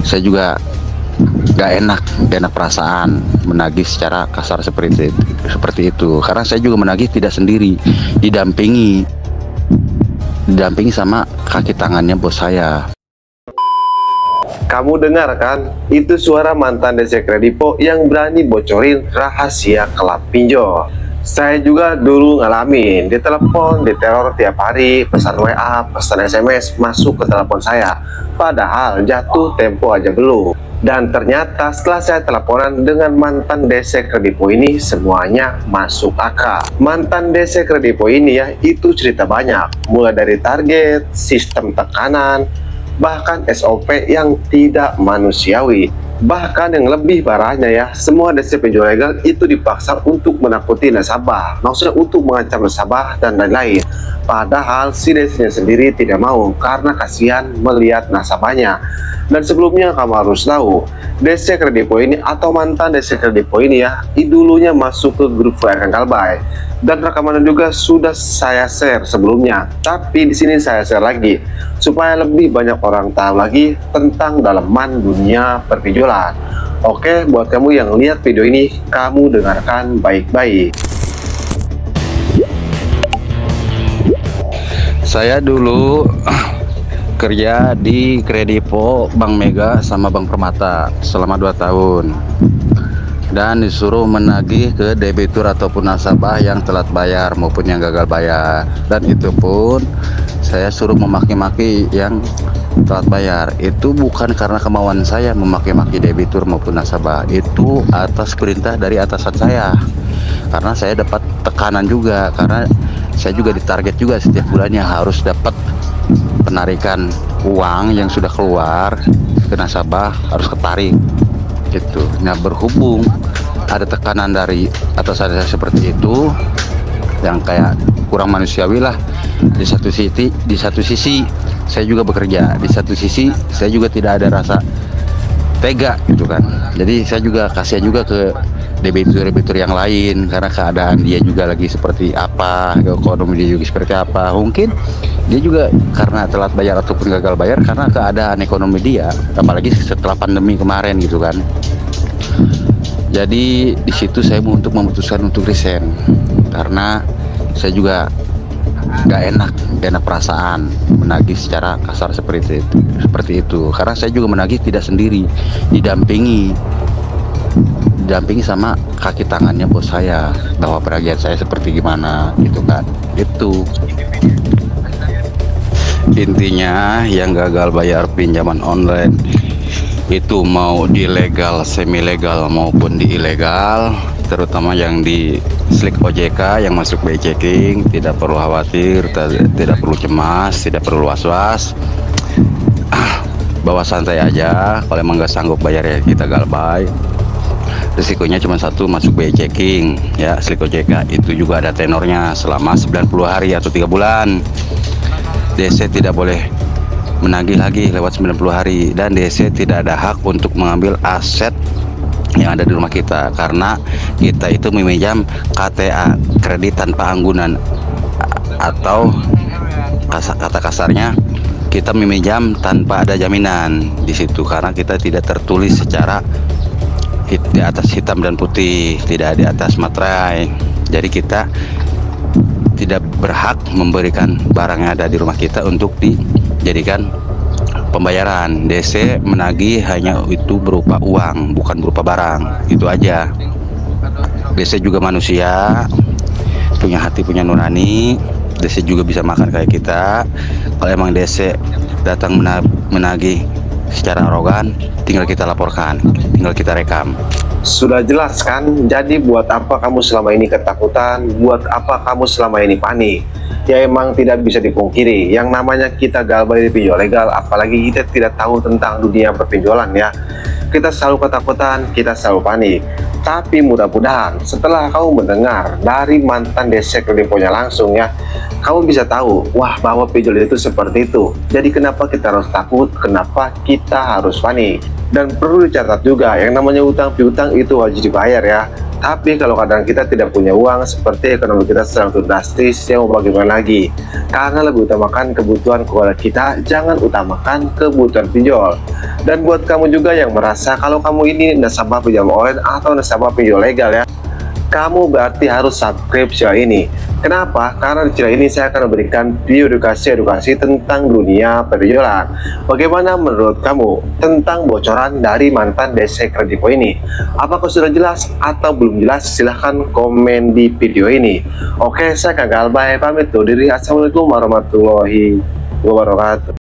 saya juga gak enak perasaan menagih secara kasar seperti itu, karena saya juga menagih tidak sendiri, didampingi sama kaki tangannya bos saya. Kamu dengar kan? Itu suara mantan DC Kredipo yang berani bocorin rahasia kelab pinjol. Saya juga dulu ngalamin, ditelepon, diteror tiap hari, pesan WA, pesan SMS masuk ke telepon saya. Padahal jatuh tempo aja belum. Dan ternyata setelah saya teleponan dengan mantan DC Kredipo ini, semuanya masuk akal. Mantan DC Kredipo ini ya, itu cerita banyak. Mulai dari target, sistem tekanan, bahkan SOP yang tidak manusiawi. Bahkan yang lebih parahnya ya, semua DC pinjol legal itu dipaksa untuk menakuti nasabah, maksudnya untuk mengancam nasabah dan lain-lain. Padahal si DC-nya sendiri tidak mau karena kasihan melihat nasabahnya. Dan sebelumnya kamu harus tahu, DC Kredipo ini atau mantan DC Kredipo ini ya, dulunya masuk ke grup WA Kang Galbay. Dan rekamannya juga sudah saya share sebelumnya, tapi di sini saya share lagi supaya lebih banyak orang tahu lagi tentang dalaman dunia perpinjolan. Oke, buat kamu yang lihat video ini, kamu dengarkan baik-baik. Saya dulu kerja di Kredipo, Bank Mega sama Bank Permata selama 2 tahun, dan disuruh menagih ke debitur ataupun nasabah yang telat bayar maupun yang gagal bayar. Dan itu pun saya suruh memaki-maki yang telat bayar. Itu bukan karena kemauan saya memaki-maki debitur maupun nasabah, itu atas perintah dari atasan saya, karena saya dapat tekanan juga, karena saya juga ditarget juga setiap bulannya harus dapat penarikan uang yang sudah keluar ke nasabah, harus ketarik gitu. Nah, berhubung ada tekanan dari atasan saya seperti itu, yang kayak kurang manusiawi lah. Di satu sisi saya juga bekerja, di satu sisi saya juga tidak ada rasa tega gitu kan. Jadi saya juga kasihan juga ke debitur yang lain, karena keadaan dia juga lagi seperti apa, ekonomi dia juga seperti apa. Mungkin dia juga karena telat bayar ataupun gagal bayar karena keadaan ekonomi dia, apalagi setelah pandemi kemarin gitu kan. Jadi di situ saya memutuskan untuk resign, karena saya juga gak enak perasaan menagih secara kasar seperti itu, karena saya juga menagih tidak sendiri, didampingi sama kaki tangannya bos saya, bahwa peragian saya seperti gimana gitu kan. Itu intinya, yang gagal bayar pinjaman online itu mau di legal, semi legal maupun di ilegal, terutama yang di slik OJK yang masuk BI checking, tidak perlu khawatir, tidak perlu cemas, tidak perlu was-was. Bawa santai aja. Kalau emang nggak sanggup bayar ya kita galbay. Risikonya cuma satu, masuk BI checking ya, slik OJK itu juga ada tenornya selama 90 hari atau 3 bulan. DC tidak boleh menagih lagi lewat 90 hari, dan DC tidak ada hak untuk mengambil aset yang ada di rumah kita, karena kita itu meminjam KTA, kredit tanpa anggunan, atau kata kasarnya kita meminjam tanpa ada jaminan di situ, karena kita tidak tertulis secara di atas hitam dan putih, tidak di atas materai. Jadi kita tidak berhak memberikan barang yang ada di rumah kita untuk dijadikan pembayaran. DC menagih hanya itu berupa uang, bukan berupa barang. Itu aja. DC juga manusia, punya hati, punya nurani. DC juga bisa makan kayak kita. Kalau emang DC datang menagih secara arogan, tinggal kita laporkan, tinggal kita rekam. Sudah jelas kan? Jadi buat apa kamu selama ini ketakutan? Buat apa kamu selama ini panik? Ya emang tidak bisa dipungkiri, yang namanya kita galbay di pinjol legal, apalagi kita tidak tahu tentang dunia perpinjolan ya, kita selalu ketakutan, kita selalu panik. Tapi mudah-mudahan setelah kamu mendengar dari mantan DC Krediponya langsung ya, kamu bisa tahu, wah, bahwa pinjol itu seperti itu. Jadi kenapa kita harus takut, kenapa kita harus panik. Dan perlu dicatat juga, yang namanya utang piutang itu wajib dibayar ya. Tapi kalau kadang kita tidak punya uang, seperti ekonomi kita sedang turun drastis, ya mau bagaimana lagi? Karena lebih utamakan kebutuhan keluarga kita, jangan utamakan kebutuhan pinjol. Dan buat kamu juga yang merasa kalau kamu ini nasabah pinjam online atau nasabah pinjol legal ya, kamu berarti harus subscribe channel ini. Kenapa? Karena di channel ini saya akan memberikan video edukasi tentang dunia pinjolan. Bagaimana menurut kamu tentang bocoran dari mantan DC Kredipo ini? Apakah sudah jelas atau belum jelas? Silahkan komen di video ini. Oke, saya Kang Galbay pamit undur diri. Assalamualaikum warahmatullahi wabarakatuh.